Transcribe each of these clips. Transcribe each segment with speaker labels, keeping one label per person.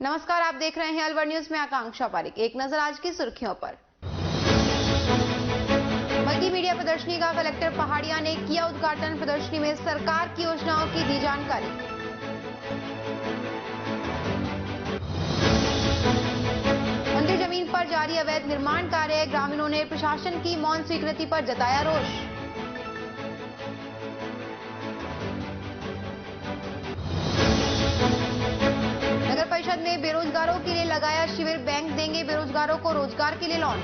Speaker 1: नमस्कार, आप देख रहे हैं अलवर न्यूज में आकांक्षा पारिक। एक नजर आज की सुर्खियों पर। मल्टीमीडिया प्रदर्शनी का कलेक्टर पहाड़िया ने किया उद्घाटन। प्रदर्शनी में सरकार की योजनाओं की दी जानकारी। मंदिर जमीन पर जारी अवैध निर्माण कार्य, ग्रामीणों ने प्रशासन की मौन स्वीकृति पर जताया रोष। परिषद ने बेरोजगारों के लिए लगाया शिविर, बैंक देंगे बेरोजगारों को रोजगार के लिए लोन।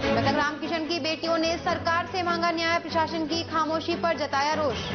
Speaker 1: मृतक रामकिशन की बेटियों ने सरकार से मांगा न्याय, प्रशासन की खामोशी पर जताया रोष।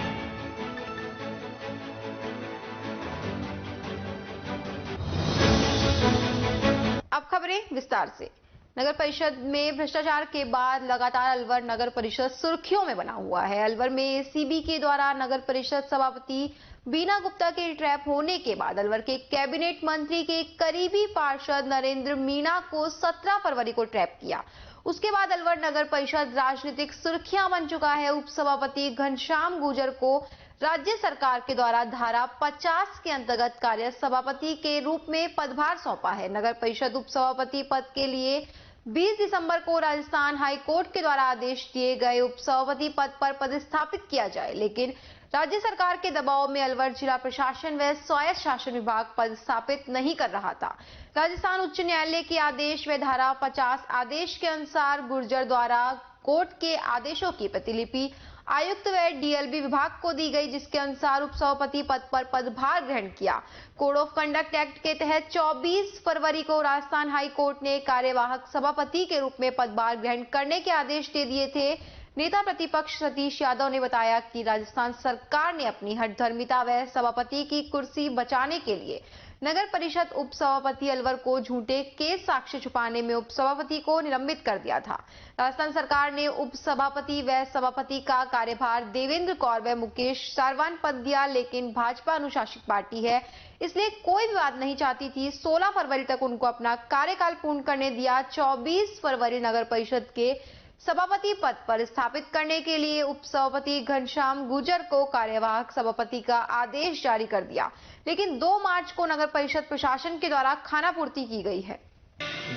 Speaker 1: अब खबरें विस्तार से। नगर परिषद में भ्रष्टाचार के बाद लगातार अलवर नगर परिषद सुर्खियों में बना हुआ है। अलवर में एसीबी के द्वारा नगर परिषद सभापति बीना गुप्ता के ट्रैप होने के बाद अलवर के कैबिनेट मंत्री के करीबी पार्षद नरेंद्र मीणा को 17 फरवरी को ट्रैप किया। उसके बाद अलवर नगर परिषद राजनीतिक सुर्खियां बन चुका है। उप सभापति घनश्याम गुर्जर को राज्य सरकार के द्वारा धारा 50 के अंतर्गत कार्य सभापति के रूप में पदभार सौंपा है। नगर परिषद उप सभापति पद के लिए 20 दिसंबर को राजस्थान हाई कोर्ट के द्वारा आदेश दिए गए उप सभापति पद पर पदस्थापित किया जाए, लेकिन राज्य सरकार के दबाव में अलवर जिला प्रशासन व स्वायत्त शासन विभाग पदस्थापित नहीं कर रहा था। राजस्थान उच्च न्यायालय के आदेश व धारा 50 आदेश के अनुसार गुर्जर द्वारा कोर्ट के आदेशों की प्रतिलिपि आयुक्त व डीएलबी विभाग को दी गई, जिसके अनुसार उप सभापति पद पर पदभार ग्रहण किया। कोड ऑफ कंडक्ट एक्ट के तहत 24 फरवरी को राजस्थान हाई कोर्ट ने कार्यवाहक सभापति के रूप में पदभार ग्रहण करने के आदेश दे दिए थे। नेता प्रतिपक्ष सतीश यादव ने बताया कि राजस्थान सरकार ने अपनी हठधर्मिता व सभापति की कुर्सी बचाने के लिए नगर परिषद उप सभापति अलवर को झूठे केस साक्ष्य छुपाने में उप सभापति को निलंबित कर दिया था। राजस्थान सरकार ने उप सभापति व सभापति का कार्यभार देवेंद्र कौर व मुकेश सारवान पद दिया, लेकिन भाजपा अनुशासित पार्टी है, इसलिए कोई विवाद नहीं चाहती थी। 16 फरवरी तक उनको अपना कार्यकाल पूर्ण करने दिया। 24 फरवरी नगर परिषद के सभापति पद पर स्थापित करने के लिए उप सभापति घनश्याम गुर्जर को कार्यवाहक सभापति का आदेश जारी कर दिया, लेकिन 2 मार्च को नगर परिषद प्रशासन के द्वारा खानापूर्ति की गई है।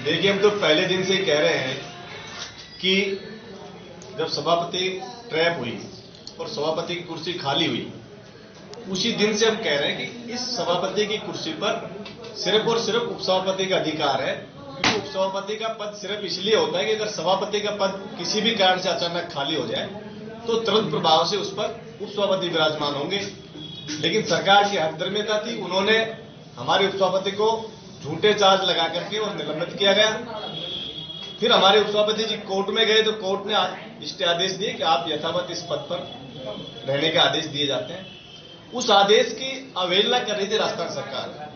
Speaker 2: देखिए, हम तो पहले दिन से ही कह रहे हैं कि जब सभापति ट्रैप हुई और सभापति की कुर्सी खाली हुई, उसी दिन से हम कह रहे हैं कि इस सभापति की कुर्सी पर सिर्फ और सिर्फ उपसभापति का अधिकार है। क्योंकि उपसभापति का पद सिर्फ इसलिए होता है कि अगर सभापति का पद किसी भी कारण से अचानक खाली हो जाए तो तुरंत प्रभाव से उस पर उपसभापति विराजमान होंगे। लेकिन सरकार की हठधर्मिता थी, उन्होंने हमारे उपसभापति को झूठे चार्ज लगा करके और निलंबित किया गया। फिर हमारे उपसभापति जी कोर्ट में गए तो कोर्ट ने स्टे आदेश दिए कि आप यथावत इस पद पर रहने के आदेश दिए जाते हैं। उस आदेश की अवहेलना कर रही थी राजस्थान सरकार।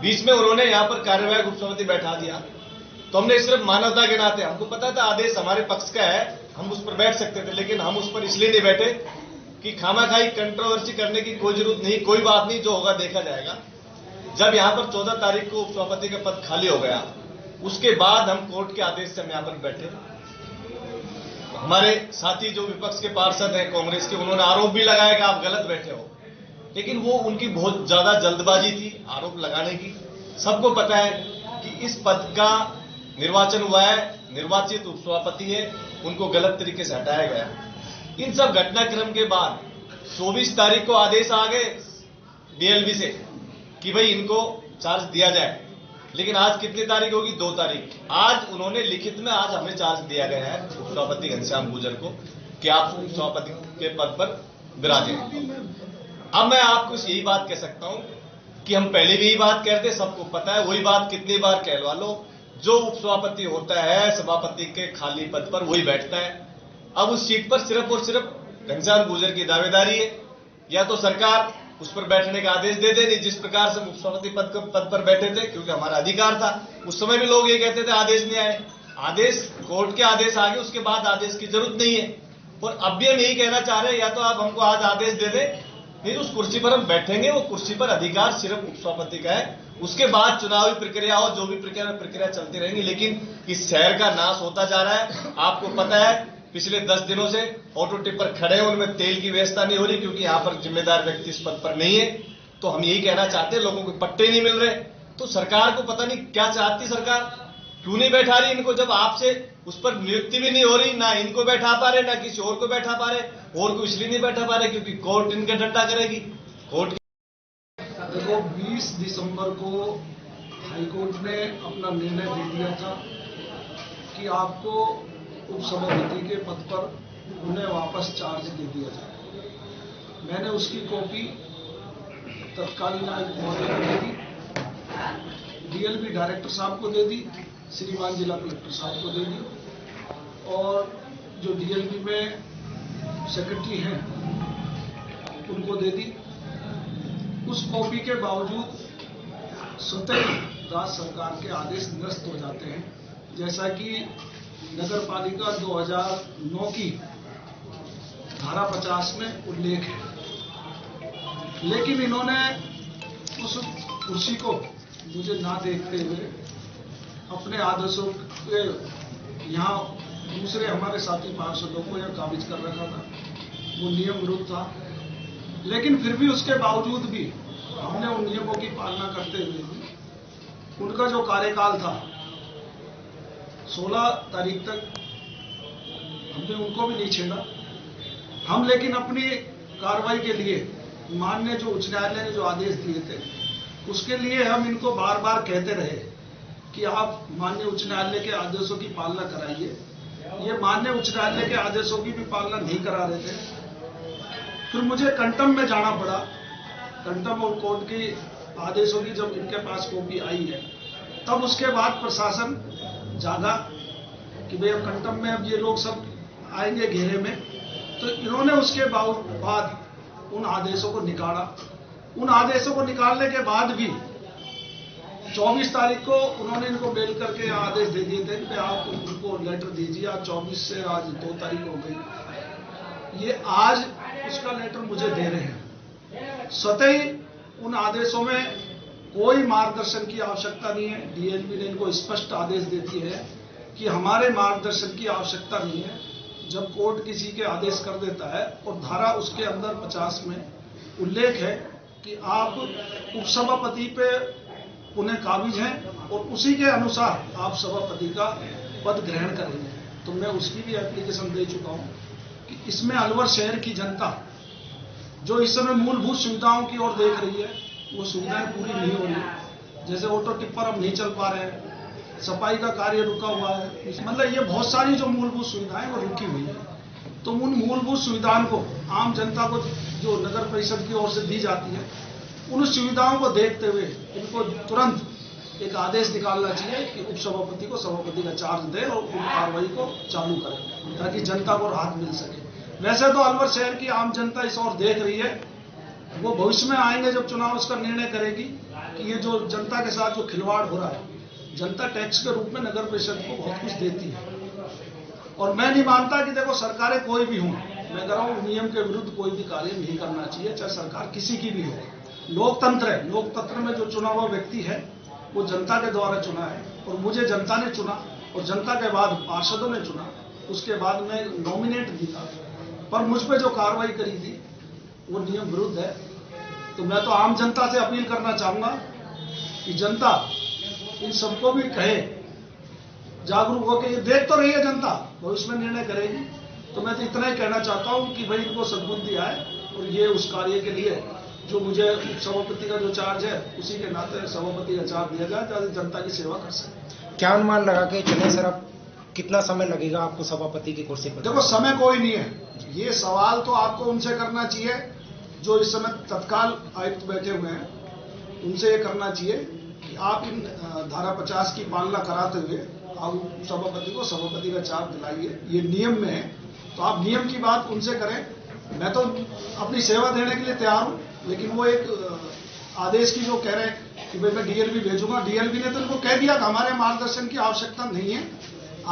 Speaker 2: बीच में उन्होंने यहां पर कार्यवाहक उपसभापति बैठा दिया, तो हमने सिर्फ मानवता के नाते, हमको पता था आदेश हमारे पक्ष का है, हम उस पर बैठ सकते थे, लेकिन हम उस पर इसलिए नहीं बैठे कि खामाखाई कंट्रोवर्सी करने की कोई जरूरत नहीं, कोई बात नहीं, जो होगा देखा जाएगा। जब यहां पर 14 तारीख को उपसभापति का पद खाली हो गया, उसके बाद हम कोर्ट के आदेश से हम यहां पर बैठे। हमारे साथी जो विपक्ष के पार्षद हैं कांग्रेस के, उन्होंने आरोप भी लगाया कि आप गलत बैठे हो, लेकिन वो उनकी बहुत ज्यादा जल्दबाजी थी आरोप लगाने की। सबको पता है कि इस पद का निर्वाचन हुआ है, निर्वाचित उपसभापति है, उनको गलत तरीके से हटाया गया। इन सब घटनाक्रम के बाद 24 तारीख को आदेश आ गए डीएलबी से कि भाई इनको चार्ज दिया जाए, लेकिन आज कितनी तारीख होगी? 2 तारीख। आज उन्होंने लिखित में आज हमें चार्ज दिया गया है उपसभापति घनश्याम गुर्जर को कि आप उपसभापति के पद पर विराजें। अब मैं आपको यही बात कह सकता हूं कि हम पहले भी यही बात कहते, सबको पता है, वही बात कितनी बार कहलवा लो, जो उपसभापति होता है सभापति के खाली पद पर वही बैठता है। अब उस सीट पर सिर्फ और सिर्फ घनश्याम गुर्जर की दावेदारी है, या तो सरकार उस पर बैठने का आदेश दे दे, जिस प्रकार से उपसभापति पद पर बैठे थे, क्योंकि हमारा अधिकार था। उस समय भी लोग ये कहते थे आदेश नहीं आए, आदेश कोर्ट के आदेश आ गए, उसके बाद आदेश की जरूरत नहीं है। और अब भी हम यही कहना चाह रहे हैं, या तो आप हमको आज आदेश दे दें, फिर उस कुर्सी पर हम बैठेंगे। वो कुर्सी पर अधिकार सिर्फ उपसभापति का है, उसके बाद चुनावी प्रक्रिया हो, जो भी प्रक्रिया चलती रहेंगी। लेकिन इस शहर का नाश होता जा रहा है। आपको पता है पिछले 10 दिनों से ऑटो टिपर खड़े हैं, उनमें तेल की व्यवस्था नहीं हो रही क्योंकि यहाँ पर जिम्मेदार व्यक्ति इस पद पर नहीं है। तो हम यही कहना चाहते हैं, लोगों को पट्टे नहीं मिल रहे, तो सरकार को पता नहीं क्या चाहती सरकार, क्यों नहीं बैठा रही इनको, जब आपसे उस पर नियुक्ति भी नहीं हो रही, ना इनको बैठा पा रहे, ना किसी और को बैठा पा रहे, और को इसलिए नहीं बैठा पा रहे क्योंकि कोर्ट इनका डंडा करेगी। कोर्ट
Speaker 3: देखो 20 दिसंबर को हाईकोर्ट ने अपना निर्णय दे दिया था कि आपको उपसभापति के पद पर उन्हें वापस चार्ज दे दिया जाए। मैंने उसकी कॉपी तत्कालीन आयुक्त महोदय को दे दी, डीएलपी डायरेक्टर साहब को दे दी, श्रीमान जिला कलेक्टर साहब को दे दी, और जो डीएलपी में सेक्रेटरी हैं उनको दे दी। उस कॉपी के बावजूद स्वतः राज्य सरकार के आदेश निरस्त हो जाते हैं, जैसा कि नगर पालिका 2009 की धारा 50 में उल्लेख है। लेकिन इन्होंने उस कुर्सी को मुझे ना देखते हुए अपने आदेशों के यहाँ दूसरे हमारे साथी पार्षदों को यह काबिज कर रखा था। वो नियम विरुद्ध था, लेकिन फिर भी उसके बावजूद भी हमने उन नियमों की पालना करते हुए भी उनका जो कार्यकाल था 16 तारीख तक हमने उनको भी नहीं छेड़ा। हम लेकिन अपनी कार्रवाई के लिए माननीय जो उच्च न्यायालय ने जो आदेश दिए थे उसके लिए हम इनको बार बार कहते रहे कि आप माननीय उच्च न्यायालय के आदेशों की पालना कराइए। ये माननीय उच्च न्यायालय के आदेशों की भी पालना नहीं करा रहे थे। फिर मुझे कंटम में जाना पड़ा। कंटम और कोर्ट के आदेशों की जब इनके पास कॉपी आई है तब उसके बाद प्रशासन जागा कि भाई अब कंटम में अब ये लोग सब आएंगे घेरे में, तो इन्होंने उसके बाद उन आदेशों को निकाला। उन आदेशों को निकालने के बाद भी 24 तारीख को उन्होंने इनको मेल करके आदेश दे दिए थे कि आप उनको लेटर दीजिए। आज 24 से आज 2 तारीख हो गई, ये आज उसका लेटर मुझे दे रहे हैं। स्वतः ही उन आदेशों में कोई मार्गदर्शन की आवश्यकता नहीं है। डीएलपी ने इनको स्पष्ट आदेश देती है कि हमारे मार्गदर्शन की आवश्यकता नहीं है। जब कोर्ट किसी के आदेश कर देता है और धारा उसके अंदर 50 में उल्लेख है कि आप उपसभापति पे उन्हें काबिज हैं और उसी के अनुसार आप सभापति का पद ग्रहण करेंगे, तो मैं उसकी भी एप्लीकेशन दे चुका हूं कि इसमें अलवर शहर की जनता जो इस समय मूलभूत सुविधाओं की ओर देख रही है वो सुविधाएं पूरी नहीं हो रही। जैसे ऑटो टिप्पर अब नहीं चल पा रहे हैं, सफाई का कार्य रुका हुआ है, मतलब ये बहुत सारी जो मूलभूत सुविधाएं वो रुकी हुई है। तो उन मूलभूत सुविधाओं को आम जनता को जो नगर परिषद की ओर से दी जाती है उन सुविधाओं को देखते हुए इनको तुरंत एक आदेश निकालना चाहिए कि उपसभापति को सभापति का चार्ज दे और उन कार्रवाई को चालू करें ताकि जनता को राहत मिल सके। वैसे तो अलवर शहर की आम जनता इस ओर देख रही है, वो भविष्य में आएंगे जब चुनाव उसका निर्णय करेगी कि ये जो जनता के साथ जो खिलवाड़ हो रहा है, जनता टैक्स के रूप में नगर परिषद को बहुत कुछ देती है। और मैं नहीं मानता कि देखो सरकारें कोई भी हों, मैं कह रहा हूं नियम के विरुद्ध कोई भी कार्य नहीं करना चाहिए, चाहे सरकार किसी की भी हो। लोकतंत्र है, लोकतंत्र में जो चुना हुआ व्यक्ति है वो जनता के द्वारा चुना है और मुझे जनता ने चुना और जनता के बाद पार्षदों ने चुना, उसके बाद मैं नॉमिनेट भी था, पर मुझ पर जो कार्रवाई करी थी वो नियम विरुद्ध है। तो मैं तो आम जनता से अपील करना चाहूंगा कि जनता इन सबको भी कहे, जागरूक होकर, ये देख तो रही है जनता, भविष्य में निर्णय करेगी। तो मैं तो इतना ही कहना चाहता हूं कि भाई इनको सद्बुद्धि आए और ये उस कार्य के लिए जो मुझे सभापति का जो चार्ज है उसी के नाते सभापति का चार्ज दिया जाए ताकि जनता की सेवा कर सके।
Speaker 4: क्या अनुमान लगा के चले सर, अब कितना समय लगेगा आपको सभापति की कुर्सी पर?
Speaker 3: देखो समय कोई नहीं है, ये सवाल तो आपको उनसे करना चाहिए जो इस समय तत्काल आयुक्त बैठे हुए हैं, उनसे ये करना चाहिए कि आप इन धारा 50 की पालना कराते हुए आप सभापति को सभापति का चार्ज दिलाइए। ये नियम में है तो आप नियम की बात उनसे करें। मैं तो अपनी सेवा देने के लिए तैयार हूं, लेकिन वो एक आदेश की जो कह रहे हैं कि भाई मैं डीएलपी भेजूंगा, डीएलपी ने तो उनको कह दिया कि हमारे मार्गदर्शन की आवश्यकता नहीं है,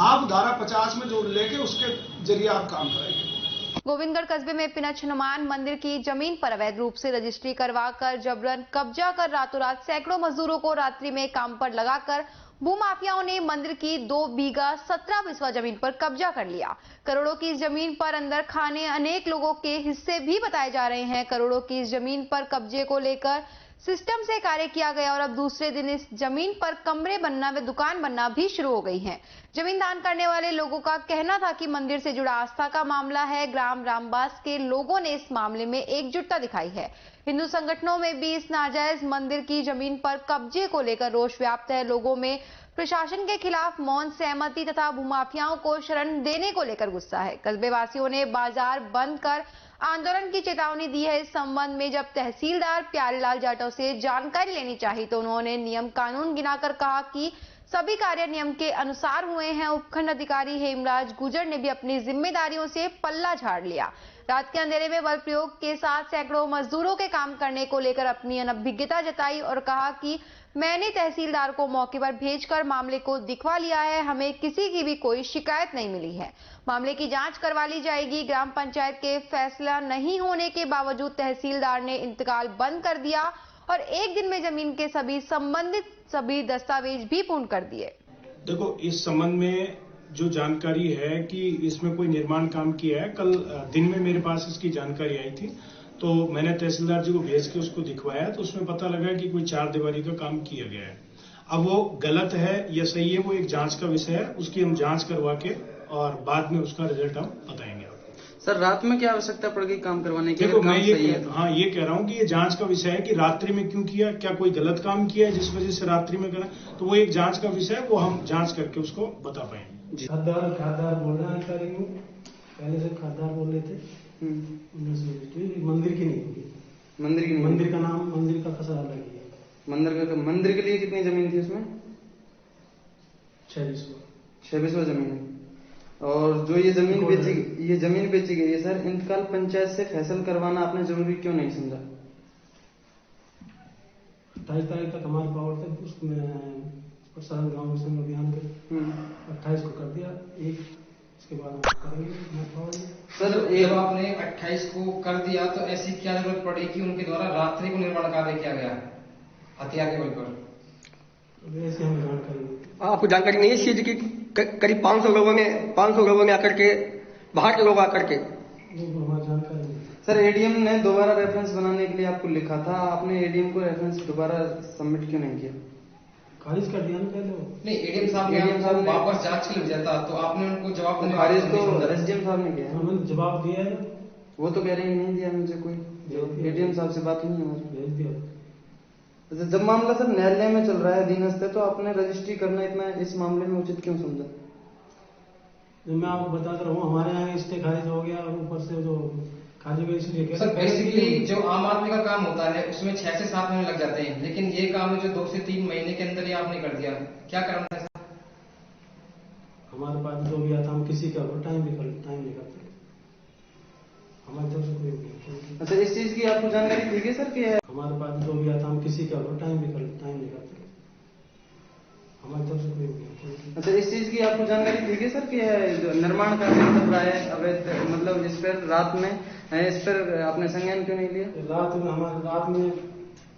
Speaker 3: आप धारा 50 में जो लेके उसके जरिए आप काम कराइए।
Speaker 1: गोविंदगढ़ कस्बे में पिनच हनुमान मंदिर की जमीन पर अवैध रूप से रजिस्ट्री करवाकर जबरन कब्जा कर रातों रात सैकड़ों मजदूरों को रात्रि में काम पर लगाकर भूमाफियाओं ने मंदिर की 2 बीघा 17 बिस्वा जमीन पर कब्जा कर लिया। करोड़ों की इस जमीन पर अंदर खाने अनेक लोगों के हिस्से भी बताए जा रहे हैं। करोड़ों की इस जमीन पर कब्जे को लेकर सिस्टम से कार्य किया गया और अब दूसरे दिन इस जमीन पर कमरे बनना व दुकान बनना भी शुरू हो गई है। जमीन दान करने वाले लोगों का कहना था कि मंदिर से जुड़ा आस्था का मामला है। ग्राम रामबास के लोगों ने इस मामले में एकजुटता दिखाई है। हिंदू संगठनों में भी इस नाजायज मंदिर की जमीन पर कब्जे को लेकर रोष व्याप्त है। लोगों में प्रशासन के खिलाफ मौन सहमति तथा भूमाफियाओं को शरण देने को लेकर गुस्सा है। कस्बे वासियों ने बाजार बंद कर आंदोलन की चेतावनी दी है। इस संबंध में जब तहसीलदार प्यारेलाल जाटव से जानकारी लेनी चाहिए तो उन्होंने नियम कानून गिनाकर कहा कि सभी कार्य नियम के अनुसार हुए हैं। उपखंड अधिकारी हेमराज गुजर ने भी अपनी जिम्मेदारियों से पल्ला झाड़ लिया। रात के अंधेरे में बल प्रयोग के साथ सैकड़ों मजदूरों के काम करने को लेकर अपनी अनभिज्ञता जताई और कहा कि मैंने तहसीलदार को मौके पर भेजकर मामले को दिखवा लिया है। हमें किसी की भी कोई शिकायत नहीं मिली है। मामले की जांच करवा ली जाएगी। ग्राम पंचायत के फैसला नहीं होने के बावजूद तहसीलदार ने इंतकाल बंद कर दिया और एक दिन में जमीन के संबंधित सभी दस्तावेज भी पूर्ण कर दिए।
Speaker 5: देखो, इस संबंध में जो जानकारी है कि इसमें कोई निर्माण काम किया है, कल दिन में मेरे पास इसकी जानकारी आई थी तो मैंने तहसीलदार जी को भेज के उसको दिखवाया तो उसमें पता लगा कि कोई 4 दीवारी का काम किया गया है। अब वो गलत है या सही है वो एक जांच का विषय है। उसकी हम जांच करवा के और बाद में उसका रिजल्ट हम बताएंगे।
Speaker 6: सर, रात में क्या आवश्यकता पड़ गई काम करवाने की?
Speaker 5: देखो, मैं ये कह रहा हूँ कि ये जांच का विषय है कि रात्रि में क्यों किया, क्या कोई गलत काम किया है जिस वजह से रात्रि में करा, तो वो एक जांच का विषय है। वो हम जांच करके उसको बता पाएंगे।
Speaker 3: खासदार बोल रहे हैं अधिकारी को, पहले से खासदार बोल रहे थे। मंदिर की नहीं, मंदिर का नाम, मंदिर का खसरा अलग है।
Speaker 6: मंदिर के लिए कितनी जमीन थी उसमें? 6 बिस्वा जमीन है। और जो ये जमीन बेची गई है सर, इंतकाल पंचायत से फैसल करवाना आपने जरूरी क्यों नहीं समझा?
Speaker 3: 28 तारीख तक हमारे पावर थे, उसमें प्रसाद गाँव संघ अभियान के 28 को कर दिया। इसके बाद करेंगे
Speaker 6: सर।
Speaker 7: जब आपने 28 को कर दिया तो ऐसी क्या जरूरत पड़ी कि उनके द्वारा रात्रि को निर्माण कार्य किया गया हथियार के बल पर?
Speaker 3: ऐसे हम जानकारी,
Speaker 8: आपको जानकारी नहीं है इस चीज की? करीब 500 लोगों ने आकर के, बाहर के लोग आकर के,
Speaker 3: हमारी जानकारी नहीं।
Speaker 6: सर, एडीएम ने दोबारा रेफरेंस बनाने के लिए आपको लिखा था, आपने एडीएम को रेफरेंस दोबारा सबमिट क्यों नहीं किया?
Speaker 3: खारिज कर दिया ना
Speaker 7: नहीं, एडीएम साहब ने वापस जांच के लिए भेजा था तो आपने उनको जवाब देने
Speaker 6: खारिज तो एसडीएम साहब ने किया।
Speaker 3: हमने जवाब दिया है।
Speaker 6: वो तो कह रहे हैं नहीं दिया मुझे कोई, एडीएम साहब से बात नहीं हमारी।
Speaker 3: भेज दिया।
Speaker 6: जब मामला सर न्यायालय में चल रहा है अधीनस्थ है तो आपने रजिस्ट्री करना इतना इस मामले में उचित क्यों समझा?
Speaker 3: मैं आपको बताता रहूं, हमारे यहाँ स्टे खारिज हो गया और ऊपर से जो खारिज हुआ इसलिए
Speaker 7: सर बेसिकली जो आम आदमी का काम होता है उसमें 6 से 7 महीने लग जाते हैं, लेकिन ये काम है जो 2 से 3 महीने के अंदर ही आपने कर दिया। क्या कारण था सर?
Speaker 3: हमारे पास जो भी आता हम किसी का टाइम नहीं करते हमारी तरफ से कोई।
Speaker 6: अच्छा, इस चीज की आपको जानकारी थी क्या सर? कि
Speaker 3: हमारे पास जो भी आता हम किसी का टाइम नहीं करते हमारी तरफ से कोई।
Speaker 6: अच्छा, इस चीज की आपको जानकारी थी क्या सर? कि निर्माण कार्य चल रहा है अवैध, मतलब इस पर रात में इस पर आपने संज्ञान क्यों नहीं लिया?
Speaker 3: रात में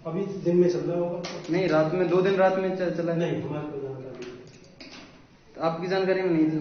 Speaker 3: अभी दिन में चल रहा होगा।
Speaker 6: नहीं, रात में 2 दिन रात में चला
Speaker 3: नहीं, हमारे को जानकारी नहीं।
Speaker 6: आपकी जानकारी में नहीं थी।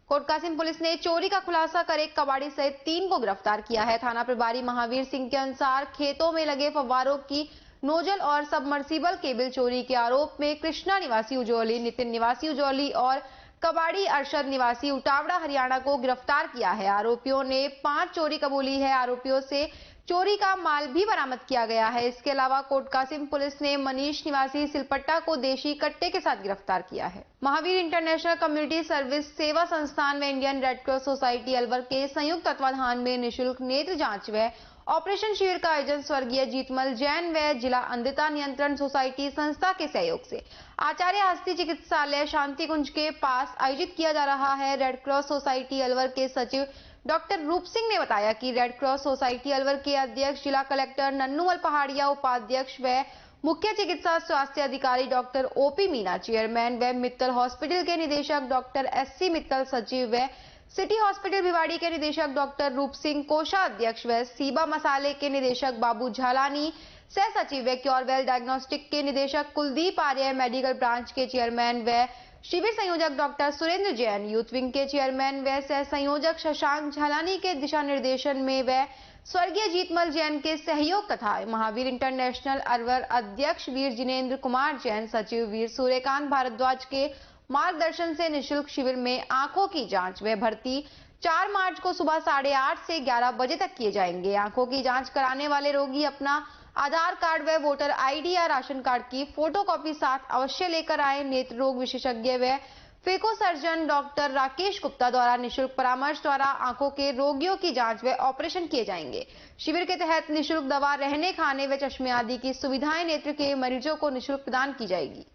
Speaker 1: कोटकासिम पुलिस ने चोरी का खुलासा कर एक कबाड़ी सहित 3 को गिरफ्तार किया है। थाना प्रभारी महावीर सिंह के अनुसार खेतों में लगे फव्वारों की नोजल और सबमर्सिबल केबल चोरी के आरोप में कृष्णा निवासी उजौली, नितिन निवासी उजौली और कबाड़ी अरशद निवासी उटावड़ा हरियाणा को गिरफ्तार किया है। आरोपियों ने 5 चोरी कबूली है। आरोपियों से चोरी का माल भी बरामद किया गया है। इसके अलावा कोटकासिम पुलिस ने मनीष निवासी सिलपट्टा को देशी कट्टे के साथ गिरफ्तार किया है। महावीर इंटरनेशनल कम्युनिटी सर्विस सेवा संस्थान व Indian red cross society Alwar के संयुक्त तत्वाधान में निःशुल्क नेत्र जांच व ऑपरेशन शिविर का आयोजन स्वर्गीय जीतमल जैन व जिला अंधता नियंत्रण सोसाइटी संस्था के सहयोग से आचार्य हस्ती चिकित्सालय शांति कुंज के पास आयोजित किया जा रहा है। रेड क्रॉस सोसाइटी अलवर के सचिव डॉक्टर रूप सिंह ने बताया कि रेड क्रॉस सोसाइटी अलवर के अध्यक्ष जिला कलेक्टर नन्नूमल पहाड़िया, उपाध्यक्ष व मुख्य चिकित्सा स्वास्थ्य अधिकारी डॉक्टर ओपी मीना, चेयरमैन व मित्तल हॉस्पिटल के निदेशक डॉक्टर एससी मित्तल, सचिव व सिटी हॉस्पिटल भिवाड़ी के निदेशक डॉक्टर रूप सिंह, कोषाध्यक्ष व सीबा मसाले के निदेशक बाबू झालानी, सह सचिव व क्योरवेल डायग्नोस्टिक के निदेशक कुलदीप आर्य, मेडिकल ब्रांच के चेयरमैन व शिविर संयोजक doctor Surendra Jain, youth wing के चेयरमैन व सह संयोजक शशांक झालानी के दिशा निर्देशन में व स्वर्गीय जीतमल जैन के सहयोग तथा महावीर इंटरनेशनल अलवर अध्यक्ष वीर जिनेन्द्र कुमार जैन, सचिव वीर सूर्यकांत भारद्वाज के मार्गदर्शन से निःशुल्क शिविर में आंखों की जांच व भर्ती 4 मार्च को सुबह 8:30 से 11 बजे तक किए जाएंगे। आंखों की जांच कराने वाले रोगी अपना आधार कार्ड व वोटर आईडी या राशन कार्ड की फोटोकॉपी साथ अवश्य लेकर आए। नेत्र रोग विशेषज्ञ व phaco surgeon doctor Rakesh Gupta द्वारा निःशुल्क परामर्श द्वारा आंखों के रोगियों की जांच व ऑपरेशन किए जाएंगे। शिविर के तहत निःशुल्क दवा, रहने, खाने व चश्मे आदि की सुविधाएं नेत्र के मरीजों को निःशुल्क प्रदान की जाएगी।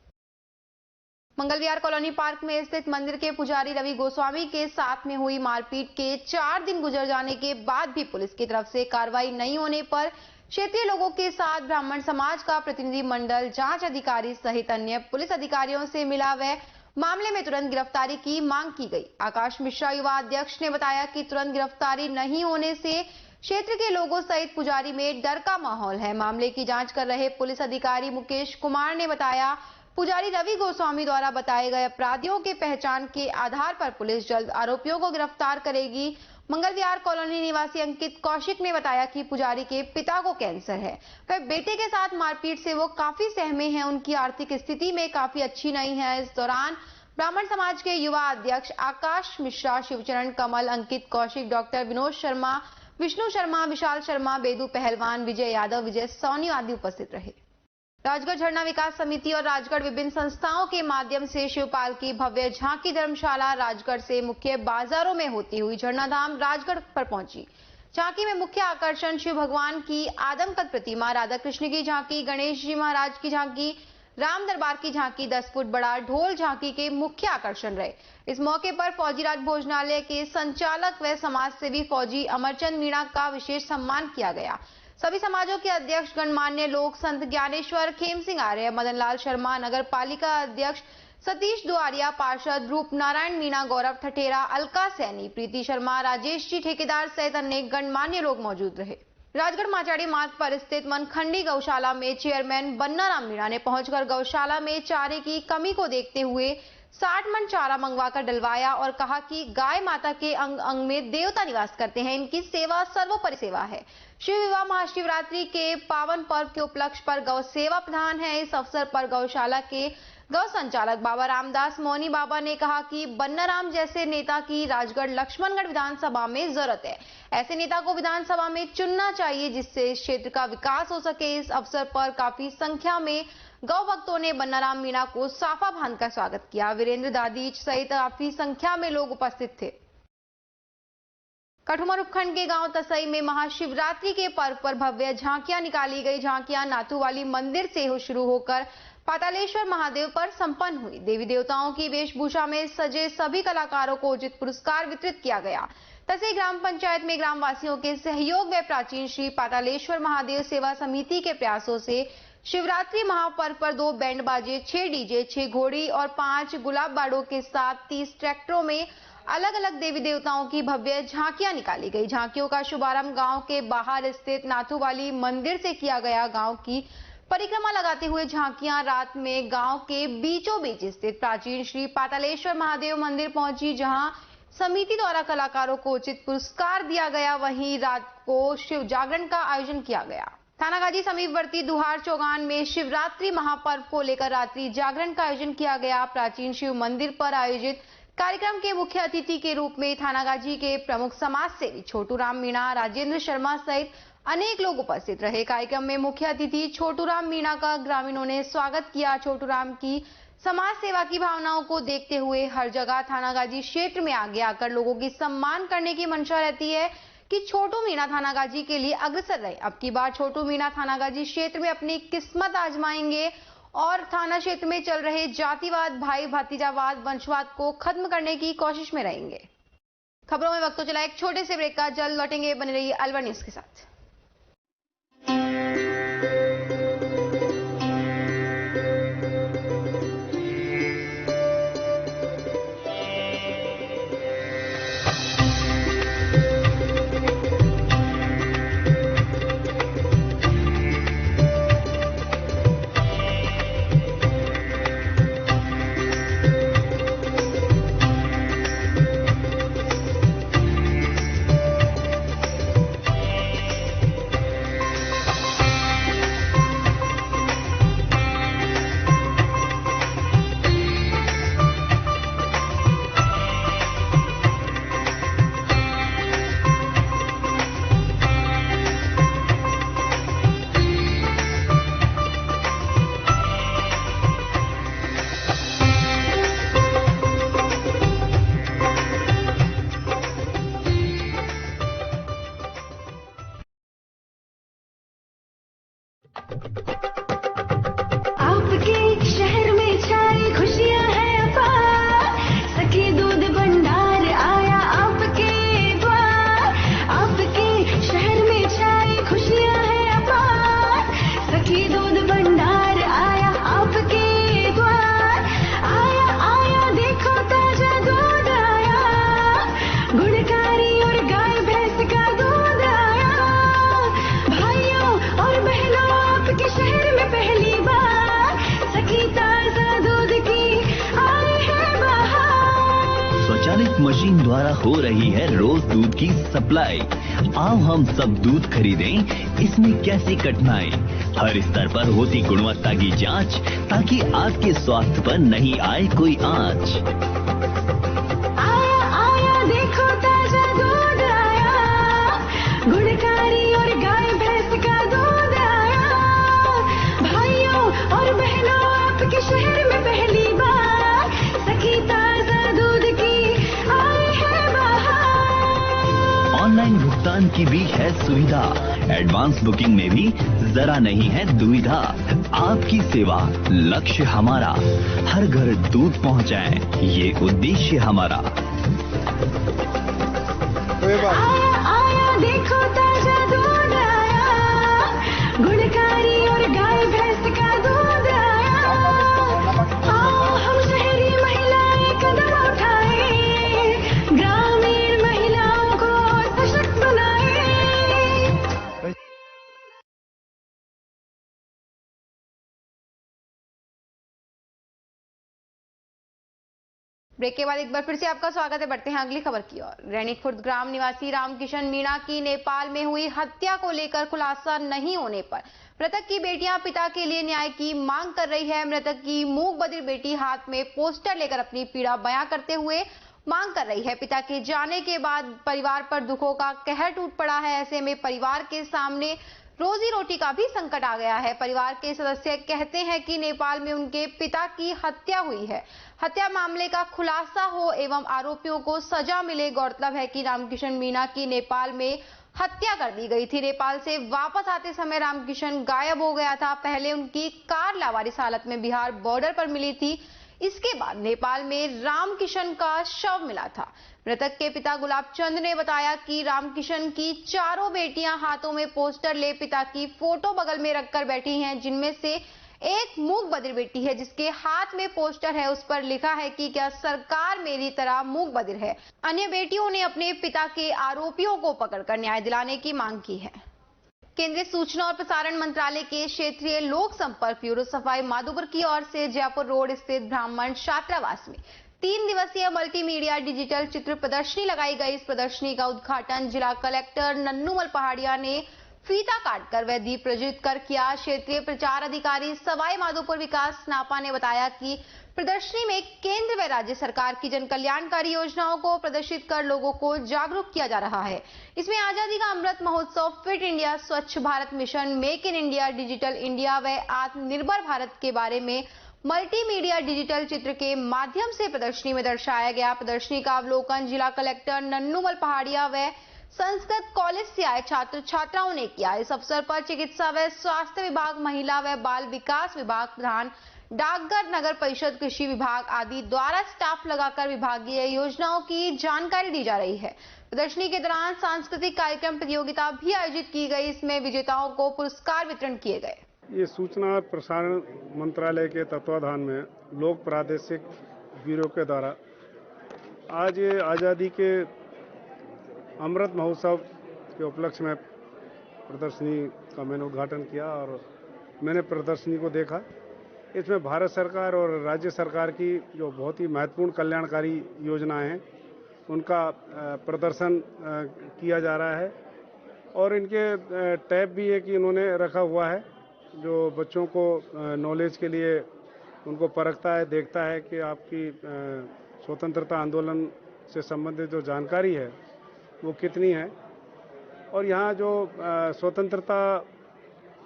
Speaker 1: मंगलविहार कॉलोनी पार्क में स्थित मंदिर के पुजारी रवि गोस्वामी के साथ में हुई मारपीट के 4 दिन गुजर जाने के बाद भी पुलिस की तरफ से कार्रवाई नहीं होने पर क्षेत्रीय लोगों के साथ ब्राह्मण समाज का प्रतिनिधि मंडल, जांच अधिकारी सहित अन्य पुलिस अधिकारियों से मिला व मामले में तुरंत गिरफ्तारी की मांग की गई। आकाश मिश्रा युवा अध्यक्ष ने बताया कि तुरंत गिरफ्तारी नहीं होने से क्षेत्र के लोगों सहित पुजारी में डर का माहौल है। मामले की जांच कर रहे पुलिस अधिकारी मुकेश कुमार ने बताया, पुजारी रवि गोस्वामी द्वारा बताए गए अपराधियों के पहचान के आधार पर पुलिस जल्द आरोपियों को गिरफ्तार करेगी। मंगलविहार कॉलोनी निवासी अंकित कौशिक ने बताया कि पुजारी के पिता को कैंसर है, वह बेटे के साथ मारपीट से वो काफी सहमे हैं, उनकी आर्थिक स्थिति में काफी अच्छी नहीं है। इस दौरान ब्राह्मण समाज के युवा अध्यक्ष आकाश मिश्रा, शिवचरण कमल, अंकित कौशिक, डॉक्टर विनोद शर्मा, विष्णु शर्मा, विशाल शर्मा, बेदू पहलवान, विजय यादव, विजय सोनी आदि उपस्थित रहे। राजगढ़ झरना विकास समिति और राजगढ़ विभिन्न संस्थाओं के माध्यम से शिवपाल की भव्य झांकी धर्मशाला राजगढ़ से मुख्य बाजारों में होती हुई झरनाधाम राजगढ़ पर पहुंची। झांकी में मुख्य आकर्षण शिव भगवान की आदमकद प्रतिमा, राधा कृष्ण की झांकी, गणेश जी महाराज की झांकी, राम दरबार की झांकी, 10 फुट बड़ा ढोल झांकी के मुख्य आकर्षण रहे। इस मौके पर फौजीराज भोजनालय के संचालक व समाज सेवी फौजी अमरचंद मीणा का विशेष सम्मान किया गया। सभी समाजों के अध्यक्ष, गणमान्य लोग, संत ज्ञानेश्वर खेम सिंह आर्य, मदन लाल शर्मा, नगर पालिका अध्यक्ष सतीश दुआरिया, पार्षद रूप नारायण मीणा, गौरव ठठेरा, अलका सैनी, प्रीति शर्मा, राजेश जी ठेकेदार सहित अन्य गणमान्य लोग मौजूद रहे। राजगढ़ माचाड़ी मार्ग पर स्थित मनखंडी गौशाला में चेयरमैन बन्नाराम मीणा ने पहुंचकर गौशाला में चारे की कमी को देखते हुए 60 मन चारा मंगवाकर डलवाया और कहा कि गाय माता के अंग अंग में देवता निवास करते हैं, इनकी सेवा सर्वोपरि सेवा है। शिव विवाह महाशिवरात्रि के पावन पर्व के उपलक्ष्य पर गौ सेवा प्रधान है। इस अवसर पर गौशाला के गौ संचालक बाबा रामदास मौनी बाबा ने कहा कि बन्नाराम जैसे नेता की राजगढ़ लक्ष्मणगढ़ विधानसभा में जरूरत है। ऐसे नेता को विधानसभा में चुनना चाहिए जिससे इस क्षेत्र का विकास हो सके। इस अवसर पर काफी संख्या में गौ भक्तों ने बन्नाराम मीणा को साफा बांधकर स्वागत किया। वीरेंद्र दादीच सहित काफी संख्या में लोग उपस्थित थे। कठुमर उपखंड के गांव तसई में महाशिवरात्रि के पर्व पर भव्य झांकियां निकाली गई। झांकियां नाथूवाली मंदिर से शुरू होकर पातालेश्वर महादेव पर संपन्न हुई। देवी देवताओं की वेशभूषा में सजे सभी कलाकारों को उचित पुरस्कार वितरित किया गया। तसई ग्राम पंचायत में ग्रामवासियों के सहयोग व प्राचीन श्री पातालेश्वर महादेव सेवा समिति के प्रयासों से शिवरात्रि महापर्व पर 2 बैंड बाजे, 6 डीजे, 6 घोड़ी और 5 गुलाब बाड़ों के साथ 30 ट्रैक्टरों में अलग अलग देवी देवताओं की भव्य झांकियां निकाली गई। झांकियों का शुभारंभ गांव के बाहर स्थित नाथूवाली मंदिर से किया गया। गांव की परिक्रमा लगाते हुए झांकियां रात में गांव के बीचों बीच स्थित प्राचीन श्री पातालेश्वर महादेव मंदिर पहुंची, जहां समिति द्वारा कलाकारों को उचित पुरस्कार दिया गया। वहीं रात को शिव जागरण का आयोजन किया गया। थानागाजी समीपवर्ती दुहार चौगान में शिवरात्रि महापर्व को लेकर रात्रि जागरण का आयोजन किया गया। प्राचीन शिव मंदिर पर आयोजित कार्यक्रम के मुख्य अतिथि के रूप में थानागाजी के प्रमुख समाज सेवी छोटूराम मीणा, राजेंद्र शर्मा सहित अनेक लोग उपस्थित रहे। कार्यक्रम में मुख्य अतिथि छोटूराम मीणा का ग्रामीणों ने स्वागत किया। छोटूराम की समाज सेवा की भावनाओं को देखते हुए हर जगह थानागाजी क्षेत्र में आगे आकर लोगों की सम्मान करने की मंशा रहती है कि छोटू मीणा थानागाजी के लिए अग्रसर रहे। अब की बार छोटू मीणा थानागाजी क्षेत्र में अपनी किस्मत आजमाएंगे और थाना क्षेत्र में चल रहे जातिवाद, भाई भतीजावाद, वंशवाद को खत्म करने की कोशिश में रहेंगे। खबरों में वक्त तो चला एक छोटे से ब्रेक का, जल्द लौटेंगे। बने रहिए अलवर न्यूज के साथ।
Speaker 9: आपके शहर में छाई खुशियां हैं अपार, सखी दूध भंडार आया आपके द्वार। आपके शहर में छाई खुशियां हैं अपार, सखी दूध भंडार आया आपके द्वार। आया आया देखो ताजा दूध आया, गुणकारी और गाय भैंस का दूध आया। भाइयों और बहनों आपके शहर में पहली बार सखी ताजा दूध की आई है बहार।
Speaker 10: स्वचालित मशीन द्वारा हो रही है रोज दूध की सप्लाई। आओ हम सब दूध खरीदें, इसमें कैसी कठिनाई। हर स्तर पर होती गुणवत्ता की जांच, ताकि आपके स्वास्थ्य पर नहीं आए कोई आंच।
Speaker 9: आया आया देखो ताजा दूध आया, गुणकारी और गाय भैंस का दूध आया। भाइयों और बहनों आपके शहर में पहली बार सखी ताजा दूध की आई है बहार।
Speaker 10: ऑनलाइन भुगतान की भी है सुविधा, एडवांस बुकिंग में भी जरा नहीं है दुविधा। आपकी सेवा लक्ष्य हमारा, हर घर दूध पहुंचाएं, ये उद्देश्य हमारा।
Speaker 9: आया आया देखो ताजा दूध आया, गुणकारी और गाय भैंस का दूध आया। आओ हम शहरी महिलाएं कदम उठाएं, ग्रामीण महिलाओं को सशक्त बनाएं।
Speaker 1: ब्रेक के बाद एक बार फिर से आपका स्वागत है। बढ़ते हैं अगली खबर की ओर। रैणीक खुर्द ग्राम निवासी रामकिशन मीणा की नेपाल में हुई हत्या को लेकर खुलासा नहीं होने पर मृतक की बेटियां पिता के लिए न्याय की मांग कर रही है। मृतक की मूक बधिर बेटी हाथ में पोस्टर लेकर अपनी पीड़ा बयां करते हुए मांग कर रही है। पिता के जाने के बाद परिवार पर दुखों का कहर टूट पड़ा है। ऐसे में परिवार के सामने रोजी रोटी का भी संकट आ गया है। परिवार के सदस्य कहते हैं कि नेपाल में उनके पिता की हत्या हुई है। हत्या मामले का खुलासा हो एवं आरोपियों को सजा मिले। गौरतलब है कि रामकिशन मीणा की नेपाल में हत्या कर दी गई थी। नेपाल से वापस आते समय रामकिशन गायब हो गया था। पहले उनकी कार लावारिस हालत में बिहार बॉर्डर पर मिली थी। इसके बाद नेपाल में रामकिशन का शव मिला था। मृतक के पिता गुलाब चंद ने बताया कि रामकिशन की चारों बेटियां हाथों में पोस्टर ले पिता की फोटो बगल में रखकर बैठी हैं, जिनमें से एक मूक बधिर बेटी है जिसके हाथ में पोस्टर है। उस पर लिखा है कि क्या सरकार मेरी तरह मूक बधिर है। अन्य बेटियों ने अपने पिता के आरोपियों को पकड़कर न्याय दिलाने की मांग की है। केंद्रीय सूचना और प्रसारण मंत्रालय के क्षेत्रीय लोक संपर्क ब्यूरो सफाई माधोपुर की ओर से जयपुर रोड स्थित ब्राह्मण छात्रावास में 3 दिवसीय मल्टीमीडिया डिजिटल चित्र प्रदर्शनी लगाई गई। इस प्रदर्शनी का उद्घाटन जिला कलेक्टर नन्नूमल पहाड़िया ने फीता काटकर व दीप प्रज्वलित कर किया। क्षेत्रीय प्रचार अधिकारी सवाई माधोपुर विकास नापा ने बताया कि प्रदर्शनी में केंद्र व राज्य सरकार की जन कल्याणकारी योजनाओं को प्रदर्शित कर लोगों को जागरूक किया जा रहा है। इसमें आजादी का अमृत महोत्सव, फिट इंडिया, स्वच्छ Bharat mission, make in India, digital India व आत्मनिर्भर भारत के बारे में मल्टीमीडिया डिजिटल चित्र के माध्यम से प्रदर्शनी में दर्शाया गया। प्रदर्शनी का अवलोकन जिला कलेक्टर नन्नूमल पहाड़िया व संस्कृत कॉलेज से आए छात्र छात्राओं ने किया। इस अवसर पर चिकित्सा व स्वास्थ्य विभाग, महिला व बाल विकास विभाग, प्रधान डाकघर, नगर परिषद, कृषि विभाग आदि द्वारा स्टाफ लगाकर विभागीय योजनाओं की जानकारी दी जा रही है। प्रदर्शनी के दौरान सांस्कृतिक कार्यक्रम प्रतियोगिता भी आयोजित की गई। इसमें विजेताओं को पुरस्कार वितरण किए गए।
Speaker 11: ये सूचना और प्रसारण मंत्रालय के तत्वाधान में लोक प्रादेशिक ब्यूरो के द्वारा आज ये आज़ादी के अमृत महोत्सव के उपलक्ष्य में प्रदर्शनी का मैंने उद्घाटन किया और मैंने प्रदर्शनी को देखा। इसमें भारत सरकार और राज्य सरकार की जो बहुत ही महत्वपूर्ण कल्याणकारी योजनाएं हैं उनका प्रदर्शन किया जा रहा है और इनके टैब भी एक इन्होंने रखा हुआ है जो बच्चों को नॉलेज के लिए उनको परखता है, देखता है कि आपकी स्वतंत्रता आंदोलन से संबंधित जो जानकारी है वो कितनी है और यहाँ जो स्वतंत्रता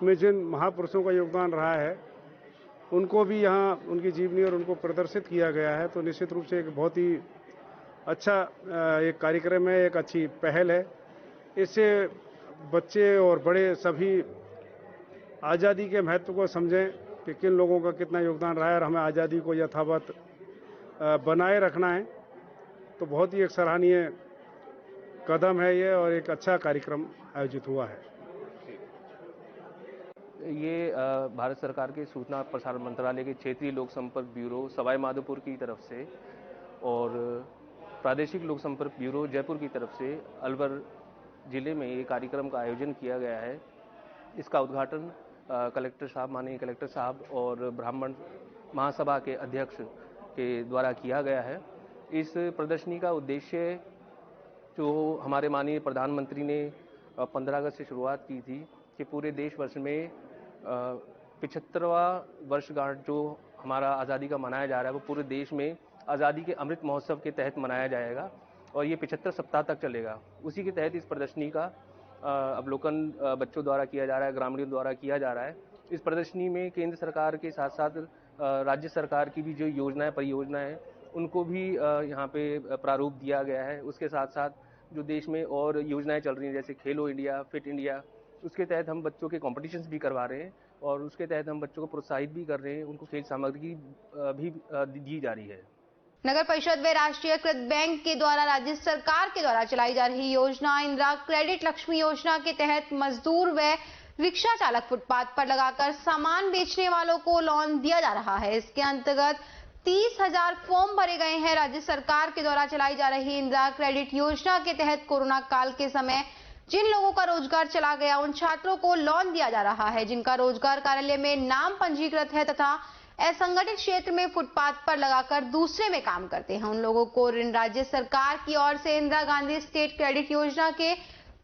Speaker 11: में जिन महापुरुषों का योगदान रहा है उनको भी यहाँ उनकी जीवनी और उनको प्रदर्शित किया गया है। तो निश्चित रूप से एक बहुत ही अच्छा एक कार्यक्रम है, एक अच्छी पहल है। इससे बच्चे और बड़े सभी आज़ादी के महत्व को समझें कि किन लोगों का कितना योगदान रहा है और हमें आज़ादी को यथावत बनाए रखना है। तो बहुत ही एक सराहनीय कदम है ये और एक अच्छा कार्यक्रम आयोजित हुआ है।
Speaker 12: ये भारत सरकार के सूचना और प्रसारण मंत्रालय के क्षेत्रीय लोक संपर्क ब्यूरो सवाई माधोपुर की तरफ से और प्रादेशिक लोक संपर्क ब्यूरो जयपुर की तरफ से अलवर जिले में ये कार्यक्रम का आयोजन किया गया है। इसका उद्घाटन कलेक्टर साहब, माननीय कलेक्टर साहब और ब्राह्मण महासभा के अध्यक्ष के द्वारा किया गया है। इस प्रदर्शनी का उद्देश्य जो हमारे माननीय प्रधानमंत्री ने 15 अगस्त से शुरुआत की थी कि पूरे देश वर्ष में 75वां वर्षगांठ जो हमारा आज़ादी का मनाया जा रहा है वो पूरे देश में आज़ादी के अमृत महोत्सव के तहत मनाया जाएगा और ये 75 सप्ताह तक चलेगा। उसी के तहत इस प्रदर्शनी का अवलोकन बच्चों द्वारा किया जा रहा है, ग्रामीणों द्वारा किया जा रहा है। इस प्रदर्शनी में केंद्र सरकार के साथ साथ राज्य सरकार की भी जो योजनाएं, परियोजनाएं हैं उनको भी यहाँ पे प्रारूप दिया गया है। उसके साथ साथ जो देश में और योजनाएं चल रही हैं जैसे खेलो इंडिया, फिट इंडिया, उसके तहत हम बच्चों के कॉम्पिटिशन्स भी करवा रहे हैं और उसके तहत हम बच्चों को प्रोत्साहित भी कर रहे हैं, उनको खेल सामग्री भी दी जा रही है।
Speaker 1: नगर परिषद व राष्ट्रीयकृत बैंक के द्वारा राज्य सरकार के द्वारा चलाई जा रही योजना इंदिरा क्रेडिट लक्ष्मी योजना के तहत मजदूर व रिक्शा चालक फुटपाथ पर लगाकर सामान बेचने वालों को लोन दिया जा रहा है। इसके अंतर्गत 30,000 फॉर्म भरे गए हैं। राज्य सरकार के द्वारा चलाई जा रही इंदिरा क्रेडिट योजना के तहत कोरोना काल के समय जिन लोगों का रोजगार चला गया उन छात्रों को लोन दिया जा रहा है जिनका रोजगार कार्यालय में नाम पंजीकृत है तथा असंगठित क्षेत्र में फुटपाथ पर लगाकर दूसरे में काम करते हैं। उन लोगों को ऋण राज्य सरकार की ओर से इंदिरा गांधी स्टेट क्रेडिट योजना के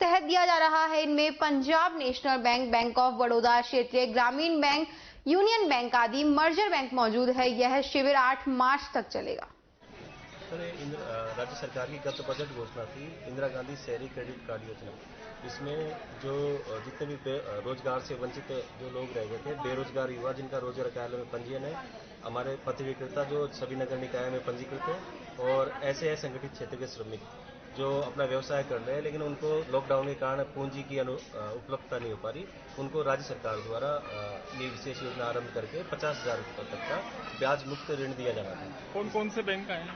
Speaker 1: तहत दिया जा रहा है। इनमें Punjab national bank, bank of Baroda, क्षेत्रीय ग्रामीण बैंक, यूनियन बैंक आदि मर्जर बैंक मौजूद है। यह शिविर 8 मार्च तक चलेगा।
Speaker 13: सर, राज्य सरकार की गत बजट घोषणा थी इंदिरा गांधी शहरी क्रेडिट कार्ड योजना। इसमें जो जितने भी रोजगार से वंचित जो लोग रह गए थे, बेरोजगार युवा जिनका रोजगार कार्यालय में पंजीयन है, हमारे पथ विक्रेता जो सभी नगर निकाय में पंजीकृत है और ऐसे असंगठित क्षेत्र के श्रमिक जो अपना व्यवसाय कर रहे हैं लेकिन उनको लॉकडाउन के कारण पूंजी की उपलब्धता नहीं हो पा रही, उनको राज्य सरकार द्वारा ये विशेष योजना आरंभ करके 50,000 रुपये तक का ब्याज मुक्त ऋण दिया जा रहा है।
Speaker 14: कौन कौन से बैंक आए हैं?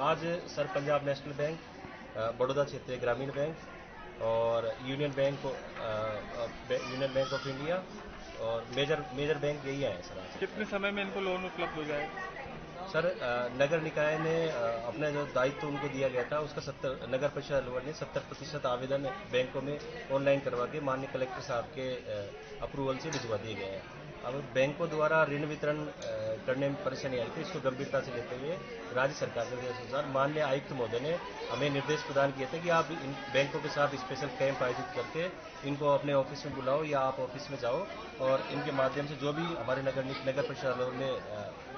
Speaker 13: आज sir Punjab national bank, Baroda क्षेत्रीय ग्रामीण बैंक और यूनियन बैंक ऑफ इंडिया और मेजर बैंक यही आए सर। आज
Speaker 14: कितने समय में इनको लोन उपलब्ध हो जाएगा?
Speaker 13: सर, नगर निकाय ने अपना जो दायित्व उनको दिया गया था उसका नगर परिषद अलवर ने 70% आवेदन बैंकों में ऑनलाइन करवा के माननीय कलेक्टर साहब के अप्रूवल से भिजवा दिए गए हैं। अब बैंकों द्वारा ऋण वितरण करने में परेशानी आई थी, इसको गंभीरता से लेते हुए राज्य सरकार के निर्देश अनुसार माननीय आयुक्त महोदय ने हमें निर्देश प्रदान किए थे कि आप इन बैंकों के साथ स्पेशल कैंप आयोजित करके इनको अपने ऑफिस में बुलाओ या आप ऑफिस में जाओ और इनके माध्यम से जो भी हमारे नगर परिषद में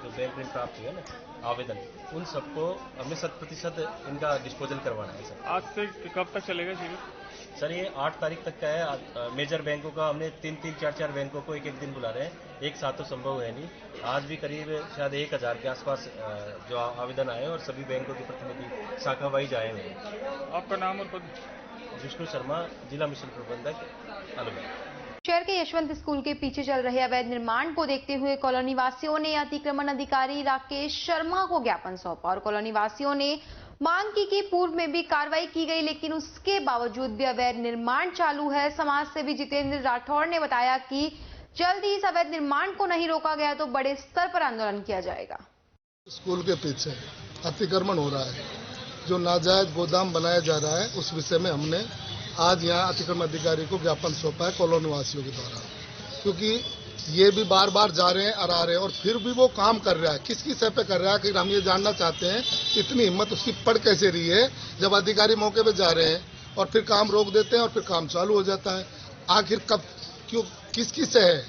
Speaker 13: जो बैंक ऋण प्राप्त हुए ना आवेदन, उन सबको हमें 100% इनका डिस्पोजल करवाना है सर।
Speaker 14: आज से कब तक चलेगा शिविर?
Speaker 13: सर, ये 8 तारीख तक का है। मेजर बैंकों का हमने 3-3, 4-4 बैंकों को एक दिन बुला रहे हैं, एक साथ तो संभव है नहीं। आज भी करीब शायद 1000 के आसपास जो आवेदन आए और सभी बैंकों के प्रतिनिधि शाखा वाइज आए हुए हैं।
Speaker 14: आपका नाम और पद?
Speaker 13: विष्णु शर्मा, जिला मिशन प्रबंधक अलवर।
Speaker 1: शहर के यशवंत स्कूल के पीछे चल रहे अवैध निर्माण को देखते हुए कॉलोनी वासियों ने अतिक्रमण अधिकारी राकेश शर्मा को ज्ञापन सौंपा और कॉलोनी वासियों ने मांग की कि पूर्व में भी कार्रवाई की गई लेकिन उसके बावजूद भी अवैध निर्माण चालू है। समाज सेवी जितेंद्र राठौड़ ने बताया कि जल्द ही इस अवैध निर्माण को नहीं रोका गया तो बड़े स्तर पर आंदोलन किया जाएगा।
Speaker 15: स्कूल के पीछे अतिक्रमण हो रहा है, जो नाजायज गोदाम बनाया जा रहा है, उस विषय में हमने आज यहाँ अतिक्रमण अधिकारी को ज्ञापन सौंपा है कॉलोनी वासियों के द्वारा, क्योंकि ये भी बार बार जा रहे हैं और आ रहे हैं और फिर भी वो काम कर रहा है। किसकी सह पे कर रहा है कि हम ये जानना चाहते हैं इतनी हिम्मत उसकी पड़ कैसे रही है जब अधिकारी मौके पे जा रहे हैं और फिर काम रोक देते हैं और फिर काम चालू हो जाता है। आखिर कब, क्यों, किसकी सह है?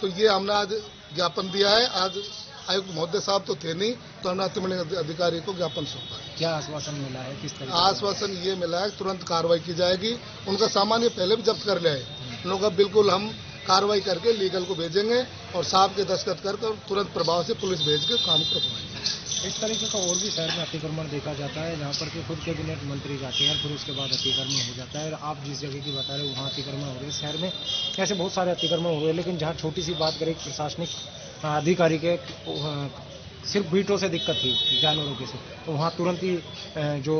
Speaker 15: तो ये हमने आज ज्ञापन दिया है। आज आयुक्त महोदय साहब तो थे नहीं, तो हमने अतिक्रमण अधिकारी को ज्ञापन सौंपा है।
Speaker 4: क्या आश्वासन मिला है? किस तरह
Speaker 15: आश्वासन ये मिला है तुरंत कार्रवाई की जाएगी। उनका सामान ये पहले भी जब्त कर लिया है, उन लोगों का बिल्कुल हम कार्रवाई करके लीगल को भेजेंगे और साहब के दस्तखत करके तुरंत प्रभाव से पुलिस भेज के काम को रुकवाएंगे।
Speaker 4: इस तरीके का और भी शहर में अतिक्रमण देखा जाता है, जहाँ पर कि खुद कैबिनेट मंत्री जाते हैं, फिर उसके बाद अतिक्रमण हो जाता है। आप जिस जगह की बता रहे हो वहाँ अतिक्रमण हो रहे हैं, शहर में ऐसे बहुत सारे अतिक्रमण हो रहे हैं। लेकिन जहाँ छोटी सी बात करें प्रशासनिक अधिकारी के सिर्फ बीटों से दिक्कत थी जानवरों के से, तो वहाँ तुरंत ही जो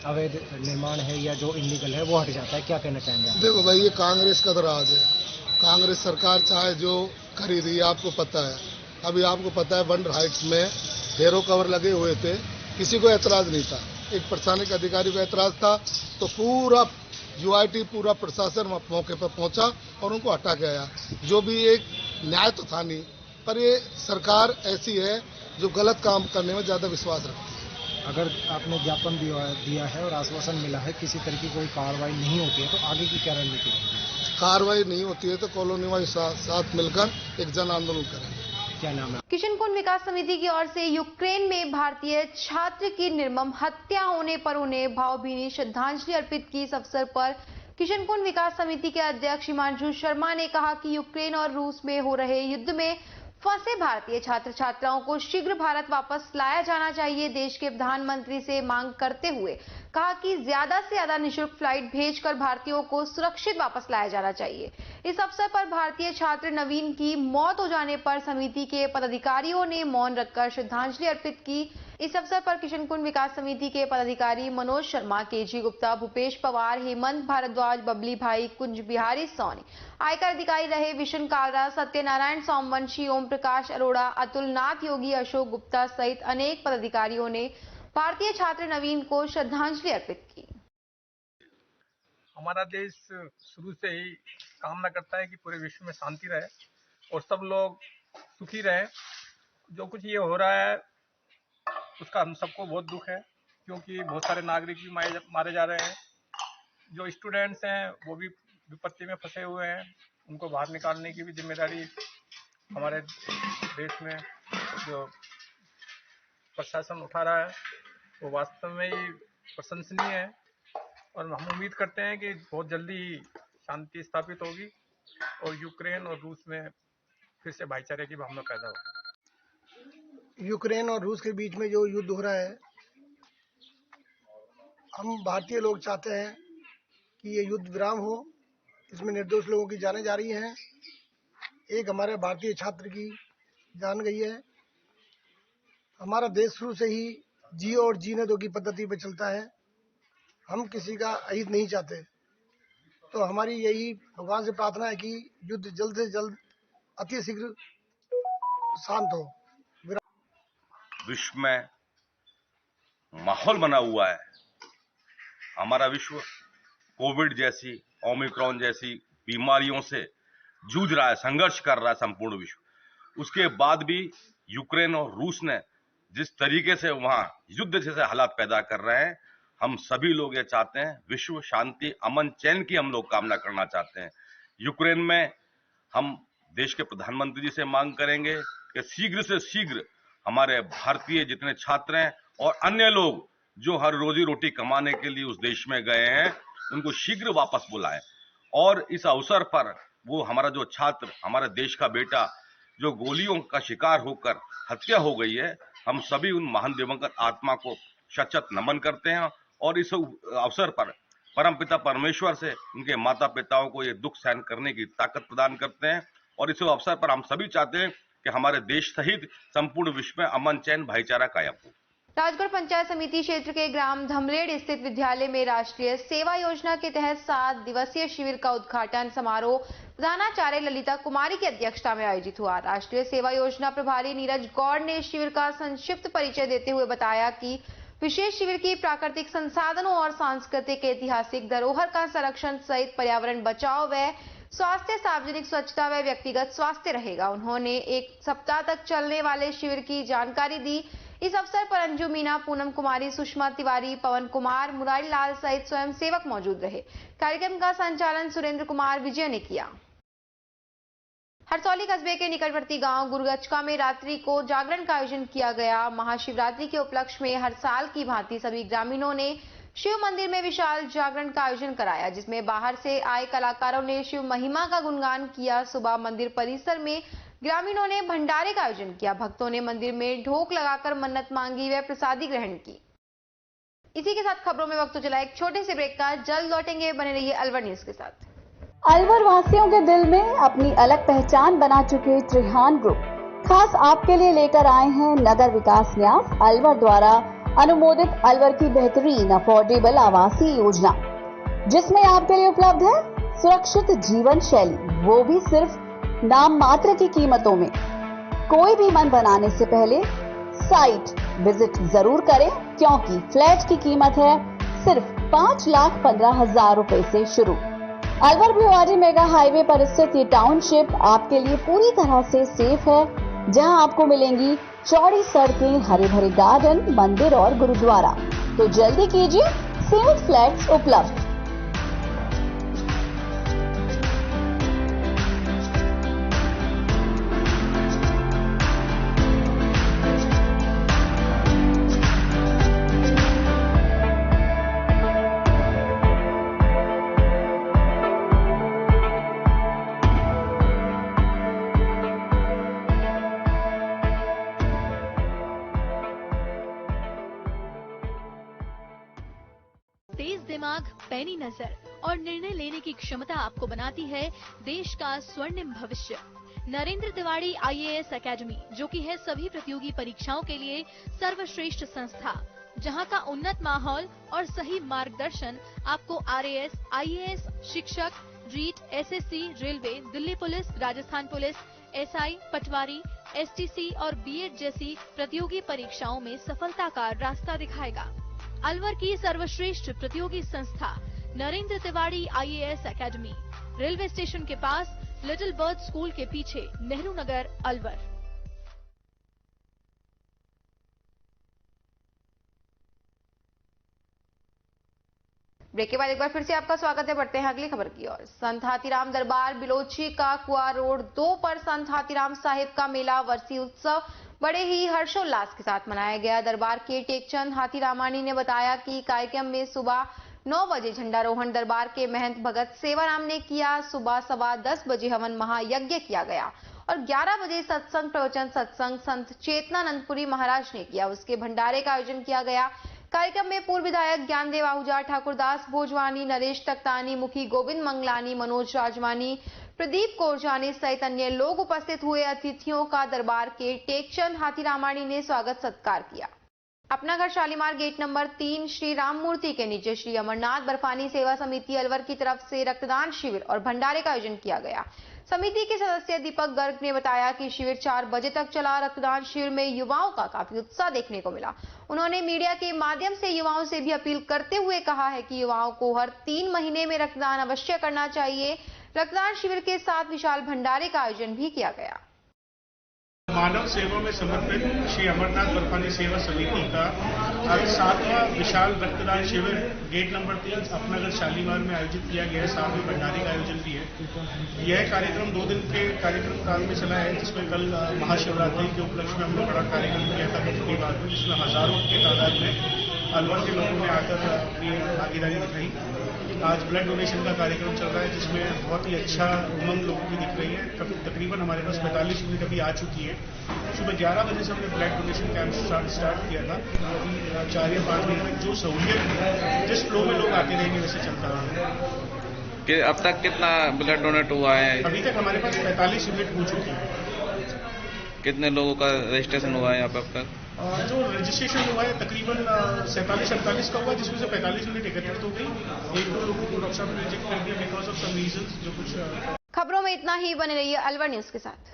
Speaker 4: अवैध निर्माण है या जो इलीगल है वो हट जाता है। क्या कहना चाहेंगे आप?
Speaker 15: देखो भाई, ये कांग्रेस का तो राज है। कांग्रेस सरकार चाहे जो करी रही है, आपको पता है। अभी आपको पता है वन राइट्स में ढेरों कवर लगे हुए थे, किसी को एतराज नहीं था। एक प्रशासनिक अधिकारी को एतराज था, तो पूरा यूआईटी पूरा प्रशासन मौके पर पहुंचा और उनको हटा के आया। जो भी एक न्याय तो था नहीं, पर ये सरकार ऐसी है जो गलत काम करने में ज्यादा विश्वास रखती है।
Speaker 4: अगर आपने ज्ञापन दिया है और आश्वासन मिला है किसी तरह की कोई कार्रवाई नहीं होती है, तो आगे की क्या रणनीति होगी?
Speaker 15: कार्रवाई नहीं होती है तो कॉलोनी साथ मिलकर एक जन आंदोलन करेंगे।
Speaker 4: क्या नाम है?
Speaker 1: किशन कुंड विकास समिति की ओर से यूक्रेन में भारतीय छात्र की निर्मम हत्या होने पर उन्हें भावभीनी श्रद्धांजलि अर्पित की। इस अवसर पर किशन कुंड विकास समिति के अध्यक्ष हिमांशु शर्मा ने कहा कि यूक्रेन और रूस में हो रहे युद्ध में फंसे भारतीय छात्र छात्राओं को शीघ्र भारत वापस लाया जाना चाहिए। देश के प्रधानमंत्री से मांग करते हुए कहा कि ज्यादा से ज्यादा निःशुल्क फ्लाइट भेजकर भारतीयों को सुरक्षित वापस लाया जाना चाहिए। इस अवसर पर भारतीय छात्र नवीन की मौत हो जाने पर समिति के पदाधिकारियों ने मौन रखकर श्रद्धांजलि अर्पित की। इस अवसर पर किशन कुंड विकास समिति के पदाधिकारी मनोज शर्मा, केजी गुप्ता, भूपेश पवार, हेमंत भारद्वाज, बबली भाई, कुंज बिहारी सोनी, आयकर अधिकारी रहे विशन कालरा, सत्यनारायण सोमवंशी, ओम प्रकाश अरोड़ा, अतुल नाथ योगी, अशोक गुप्ता सहित अनेक पदाधिकारियों ने भारतीय छात्र नवीन को श्रद्धांजलि अर्पित की।
Speaker 16: हमारा देश शुरू से ही कामना करता है कि पूरे विश्व में शांति रहे और सब लोग सुखी रहे। जो कुछ ये हो रहा है उसका हम सबको बहुत दुख है, क्योंकि बहुत सारे नागरिक भी मारे जा रहे हैं। जो स्टूडेंट्स हैं वो भी विपत्ति में फंसे हुए हैं, उनको बाहर निकालने की भी जिम्मेदारी हमारे देश में जो प्रशासन उठा रहा है वो वास्तव में ही प्रशंसनीय है। और हम उम्मीद करते हैं कि बहुत जल्दी शांति स्थापित होगी और यूक्रेन और रूस में फिर से भाईचारे की भावना पैदा होगी।
Speaker 17: यूक्रेन और रूस के बीच में जो युद्ध हो रहा है, हम भारतीय लोग चाहते हैं कि ये युद्ध विराम हो। इसमें निर्दोष लोगों की जानें जा रही हैं। एक हमारे भारतीय छात्र की जान गई है। हमारा देश शुरू से ही जियो और जीने दो की पद्धति पे चलता है। हम किसी का अहित नहीं चाहते, तो हमारी यही भगवान से प्रार्थना है कि युद्ध जल्द से जल्द अति शीघ्र शांत हो।
Speaker 18: विश्व में माहौल बना हुआ है। हमारा विश्व कोविड जैसी, ओमिक्रॉन जैसी बीमारियों से जूझ रहा है, संघर्ष कर रहा है संपूर्ण विश्व। उसके बाद भी यूक्रेन और रूस ने जिस तरीके से वहां युद्ध जैसे हालात पैदा कर रहे हैं, हम सभी लोग ये चाहते हैं विश्व शांति, अमन, चैन की हम लोग कामना करना चाहते हैं। यूक्रेन में हम देश के प्रधानमंत्री जी से मांग करेंगे कि शीघ्र से शीघ्र हमारे भारतीय जितने छात्र हैं और अन्य लोग जो हर रोजी रोटी कमाने के लिए उस देश में गए हैं, उनको शीघ्र वापस बुलाएं। और इस अवसर पर वो हमारा जो छात्र, हमारे देश का बेटा जो गोलियों का शिकार होकर हत्या हो गई है, हम सभी उन महान दिवंगत आत्मा को शत-शत नमन करते हैं और इस अवसर पर परमपिता परमेश्वर से उनके माता पिताओं को ये दुख सहन करने की ताकत प्रदान करते हैं। और इस अवसर पर हम सभी चाहते हैं कि हमारे देश सहित संपूर्ण विश्व में अमन, चैन, भाईचारा कायम हो।
Speaker 1: राजगढ़ पंचायत समिति क्षेत्र के ग्राम धमलेड़ स्थित विद्यालय में राष्ट्रीय सेवा योजना के तहत 7 दिवसीय शिविर का उद्घाटन समारोह प्रधानाचार्य ललिता कुमारी की अध्यक्षता में आयोजित हुआ। राष्ट्रीय सेवा योजना प्रभारी नीरज गौड़ ने शिविर का संक्षिप्त परिचय देते हुए बताया कि विशेष शिविर की प्राकृतिक संसाधनों और सांस्कृतिक ऐतिहासिक धरोहर का संरक्षण सहित पर्यावरण बचाव व स्वास्थ्य, सार्वजनिक स्वच्छता व व्यक्तिगत स्वास्थ्य रहेगा। उन्होंने 1 सप्ताह तक चलने वाले शिविर की जानकारी दी। इस अवसर पर अंजू मीना, पूनम कुमारी, सुषमा तिवारी, पवन कुमार, मुरारी लाल सहित स्वयं सेवक मौजूद रहे। कार्यक्रम का संचालन सुरेंद्र कुमार विजय ने किया। हरसौली कस्बे के निकटवर्ती गांव गुरगचका में रात्रि को जागरण का आयोजन किया गया। महाशिवरात्रि के उपलक्ष्य में हर साल की भांति सभी ग्रामीणों ने शिव मंदिर में विशाल जागरण का आयोजन कराया, जिसमें बाहर से आए कलाकारों ने शिव महिमा का गुणगान किया। सुबह मंदिर परिसर में ग्रामीणों ने भंडारे का आयोजन किया। भक्तों ने मंदिर में ढोक लगाकर मन्नत मांगी व प्रसादी ग्रहण की। इसी के साथ खबरों में वक्त चला एक छोटे से ब्रेक का। जल्द लौटेंगे, बने रहिए अलवर न्यूज के साथ।
Speaker 19: अलवर वासियों के दिल में अपनी अलग पहचान बना चुके त्रिहान ग्रुप खास आपके लिए लेकर आए हैं नगर विकास न्यास अलवर द्वारा अनुमोदित अलवर की बेहतरीन अफोर्डेबल आवासीय योजना, जिसमें आपके लिए उपलब्ध है सुरक्षित जीवन शैली, वो भी सिर्फ नाम मात्र की कीमतों में। कोई भी मन बनाने से पहले साइट विजिट जरूर करें, क्योंकि फ्लैट की कीमत है सिर्फ 5,15,000 रुपए से शुरू। अलवर भिवाड़ी मेगा हाईवे पर स्थित ये टाउनशिप आपके लिए पूरी तरह से सेफ है, जहां आपको मिलेंगी चौड़ी सड़कें, हरे भरे गार्डन, मंदिर और गुरुद्वारा। तो जल्दी कीजिए, सीमित फ्लैट्स उपलब्ध।
Speaker 20: तेज दिमाग, पैनी नजर और निर्णय लेने की क्षमता आपको बनाती है देश का स्वर्णिम भविष्य। नरेंद्र तिवारी IAS एकेडमी, जो कि है सभी प्रतियोगी परीक्षाओं के लिए सर्वश्रेष्ठ संस्था, जहां का उन्नत माहौल और सही मार्गदर्शन आपको RAS, IAS, शिक्षक, REET, SSC, railway, Delhi police, Rajasthan police, SI, patwari, STC और B.Ed जैसी प्रतियोगी परीक्षाओं में सफलता का रास्ता दिखाएगा। अलवर की सर्वश्रेष्ठ प्रतियोगी संस्था Narendra Tiwari IAS academy, railway station के पास, लिटिल बर्ड स्कूल के पीछे, नेहरू नगर, अलवर।
Speaker 1: ब्रेक के बाद एक बार फिर से आपका स्वागत है। बढ़ते हैं अगली खबर की ओर। संत हाथीराम दरबार बिलोची का कुआ रोड 2 पर संत हाथीराम साहिब का मेला वर्षी उत्सव बड़े ही हर्षोल्लास के साथ मनाया गया। दरबार के टेकचंद हाथीरामानी ने बताया कि कार्यक्रम में सुबह 9 बजे झंडारोहण दरबार के महंत भगत सेवाराम ने किया। सुबह 10:15 बजे हवन महायज्ञ किया गया और 11 बजे सत्संग प्रवचन सत्संग संत चेतनानंदपुरी महाराज ने किया। उसके भंडारे का आयोजन किया गया। कार्यक्रम में पूर्व विधायक ज्ञानदेव आहूजा, ठाकुरदास भोजवानी, नरेश तख्तानी, मुखी गोविंद मंगलानी, मनोज राजवानी, प्रदीप कोरजानी सहित अन्य लोग उपस्थित हुए। अतिथियों का दरबार के टेकचंद हाथीरामानी ने स्वागत सत्कार किया। अपना घर शालीमार गेट नंबर 3 श्री राम मूर्ति के नीचे श्री अमरनाथ बर्फानी सेवा समिति अलवर की तरफ से रक्तदान शिविर और भंडारे का आयोजन किया गया। समिति के सदस्य दीपक गर्ग ने बताया कि शिविर 4 बजे तक चला। रक्तदान शिविर में युवाओं का काफी उत्साह देखने को मिला। उन्होंने मीडिया के माध्यम से युवाओं से भी अपील करते हुए कहा है कि युवाओं को हर 3 महीने में रक्तदान अवश्य करना चाहिए। रक्तदान शिविर के साथ विशाल भंडारे का आयोजन भी किया गया।
Speaker 5: मानव सेवा में समर्पित श्री अमरनाथ बर्फानी सेवा समिति का आज 7वां विशाल रक्तदान शिविर गेट नंबर 3 अपनागर शालीमार में आयोजित किया गया है। साथ में भंडारे का आयोजन भी है। यह कार्यक्रम 2 दिन के कार्यक्रम काल में चला है, जिसमें कल महाशिवरात्रि के उपलक्ष्य में हमने बड़ा कार्यक्रम किया था कचौड़ी बाग में, जिसमें हजारों की तादाद में अलवर के लोगों ने आकर अपनी भागीदारी दिखाई। आज ब्लड डोनेशन का कार्यक्रम चल रहा है, जिसमें बहुत ही अच्छा उमंग लोगों की दिख रही है। तकरीबन हमारे पास 45 यूनिट अभी आ चुकी है। सुबह 11 बजे से हमने ब्लड डोनेशन कैंप स्टार्ट किया था। अभी 4 या 5 दिन में जो सहूलियत है, जिस फ्लो में लोग आते रहेंगे वैसे चलता रहेगा।
Speaker 21: कि अब तक कितना ब्लड डोनेट हुआ है?
Speaker 5: अभी तक हमारे पास 45 यूनिट हो चुकी है।
Speaker 21: कितने लोगों का रजिस्ट्रेशन हुआ है यहाँ पे अब तक?
Speaker 5: जो रजिस्ट्रेशन हुआ है तकरीबन 47-48 का हुआ, जिसमें से 45 यूनिट एकत्रित हो गई। 1-2 लोगों को डॉक्टर साहब ने रिजेक्ट कर दिया बिकॉज ऑफ सम रीजंस। जो कुछ
Speaker 1: खबरों में इतना ही। बने रहिए अलवर न्यूज के साथ।